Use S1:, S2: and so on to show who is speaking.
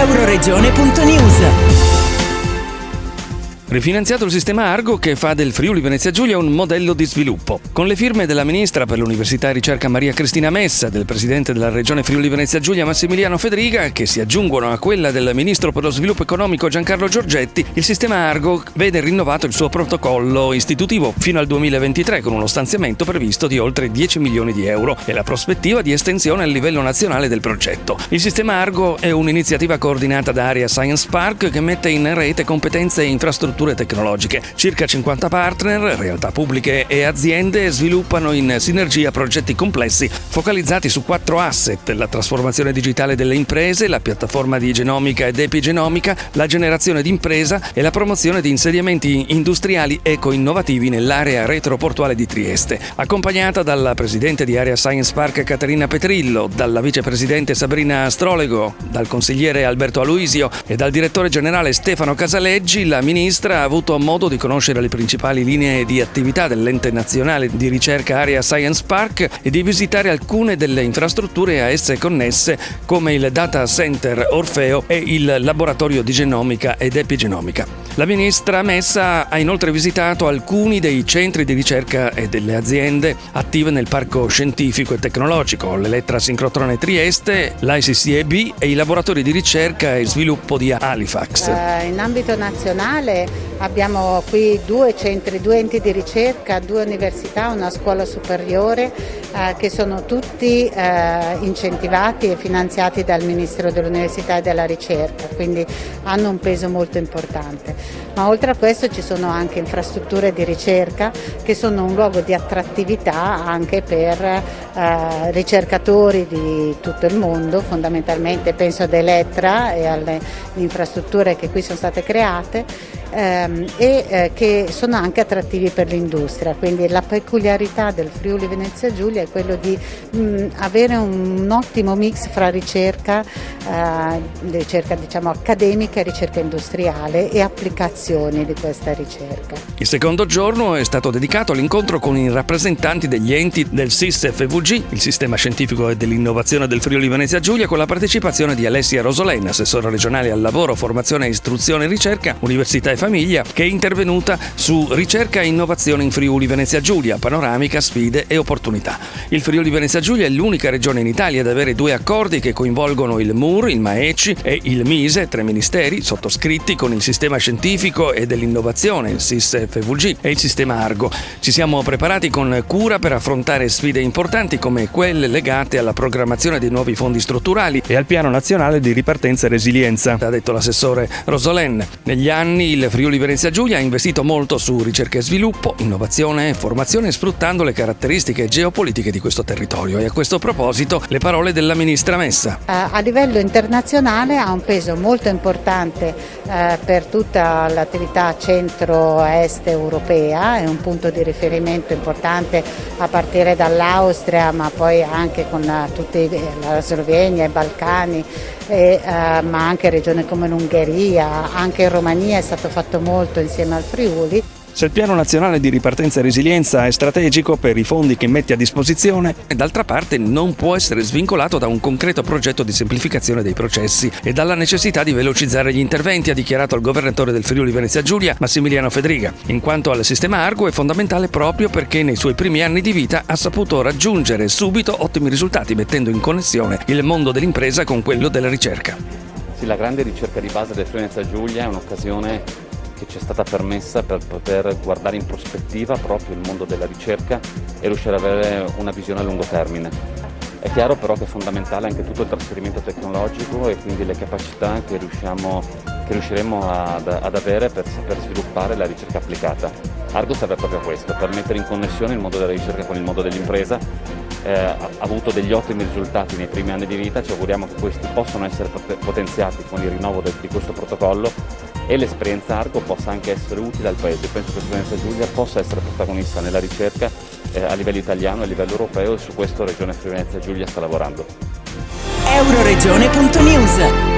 S1: Euroregione.news.
S2: Rifinanziato il sistema Argo che fa del Friuli Venezia Giulia un modello di sviluppo. Con le firme della Ministra per l'Università e Ricerca Maria Cristina Messa, del Presidente della Regione Friuli Venezia Giulia Massimiliano Fedriga, che si aggiungono a quella del Ministro per lo Sviluppo Economico Giancarlo Giorgetti, il sistema Argo vede rinnovato il suo protocollo istitutivo fino al 2023 con uno stanziamento previsto di oltre 10 milioni di euro e la prospettiva di estensione a livello nazionale del progetto. Il sistema Argo è un'iniziativa coordinata da Area Science Park che mette in rete competenze e infrastrutture tecnologiche. Circa 50 partner, realtà pubbliche e aziende sviluppano in sinergia progetti complessi focalizzati su 4 asset: la trasformazione digitale delle imprese, la piattaforma di genomica ed epigenomica, la generazione d'impresa e la promozione di insediamenti industriali eco-innovativi nell'area retroportuale di Trieste. Accompagnata dalla presidente di Area Science Park Caterina Petrillo, dalla vicepresidente Sabrina Astrolego, dal consigliere Alberto Aloisio e dal direttore generale Stefano Casaleggi, la ministra ha avuto modo di conoscere le principali linee di attività dell'ente nazionale di ricerca Area Science Park e di visitare alcune delle infrastrutture a esse connesse, come il Data Center Orfeo e il laboratorio di genomica ed epigenomica. La ministra Messa ha inoltre visitato alcuni dei centri di ricerca e delle aziende attive nel parco scientifico e tecnologico, l'Elettra Sincrotrone Trieste, l'ICCEB e i laboratori di ricerca e sviluppo di Halifax.
S3: In ambito nazionale abbiamo qui 2 centri, 2 enti di ricerca, 2 università, una scuola superiore che sono tutti incentivati e finanziati dal Ministero dell'Università e della Ricerca, quindi hanno un peso molto importante. Ma oltre a questo ci sono anche infrastrutture di ricerca che sono un luogo di attrattività anche per ricercatori di tutto il mondo, fondamentalmente penso ad Elettra e alle infrastrutture che qui sono state create. Che sono anche attrattivi per l'industria, quindi la peculiarità del Friuli Venezia Giulia è quello di avere un ottimo mix fra ricerca diciamo accademica e ricerca industriale e applicazioni di questa ricerca.
S2: Il secondo giorno è stato dedicato all'incontro con i rappresentanti degli enti del SIS-FVG, il Sistema Scientifico e dell'Innovazione del Friuli Venezia Giulia, con la partecipazione di Alessia Rosolena, assessore regionale al lavoro, formazione, istruzione e ricerca, università e famiglia, che è intervenuta su ricerca e innovazione in Friuli Venezia Giulia, panoramica, sfide e opportunità. Il Friuli Venezia Giulia è l'unica regione in Italia ad avere 2 accordi che coinvolgono il MUR, il MAECI e il MISE, 3 ministeri sottoscritti con il Sistema Scientifico e dell'Innovazione, il SIS-FVG e il Sistema Argo. Ci siamo preparati con cura per affrontare sfide importanti come quelle legate alla programmazione dei nuovi fondi strutturali e al Piano Nazionale di Ripartenza e Resilienza, ha detto l'assessore Rosolen. Negli anni il Friuli Venezia Giulia ha investito molto su ricerca e sviluppo, innovazione e formazione, sfruttando le caratteristiche geopolitiche di questo territorio. E a questo proposito le parole della ministra Messa.
S3: A livello internazionale ha un peso molto importante per tutta l'attività centro-est europea, è un punto di riferimento importante a partire dall'Austria, ma poi anche con tutti la Slovenia, i Balcani, ma anche regioni come l'Ungheria, anche in Romania è stato fatto molto insieme al Friuli.
S2: Se il Piano Nazionale di Ripartenza e Resilienza è strategico per i fondi che mette a disposizione, d'altra parte non può essere svincolato da un concreto progetto di semplificazione dei processi e dalla necessità di velocizzare gli interventi, ha dichiarato il governatore del Friuli Venezia Giulia, Massimiliano Fedriga. In quanto al sistema Argo è fondamentale proprio perché nei suoi primi anni di vita ha saputo raggiungere subito ottimi risultati, mettendo in connessione il mondo dell'impresa con quello della ricerca.
S4: Sì, la grande ricerca di base del Friuli Venezia Giulia è un'occasione che ci è stata permessa per poter guardare in prospettiva proprio il mondo della ricerca e riuscire ad avere una visione a lungo termine. È chiaro però che è fondamentale anche tutto il trasferimento tecnologico e quindi le capacità che riusciremo ad avere per saper sviluppare la ricerca applicata. Argo serve proprio a questo, per mettere in connessione il mondo della ricerca con il mondo dell'impresa. Ha avuto degli ottimi risultati nei primi anni di vita, ci auguriamo che questi possano essere potenziati con il rinnovo di questo protocollo e l'esperienza Argo possa anche essere utile al Paese. Penso che Friuli Venezia Giulia possa essere protagonista nella ricerca a livello italiano e a livello europeo, e su questo Regione Friuli Venezia Giulia sta lavorando.
S1: Euroregione.news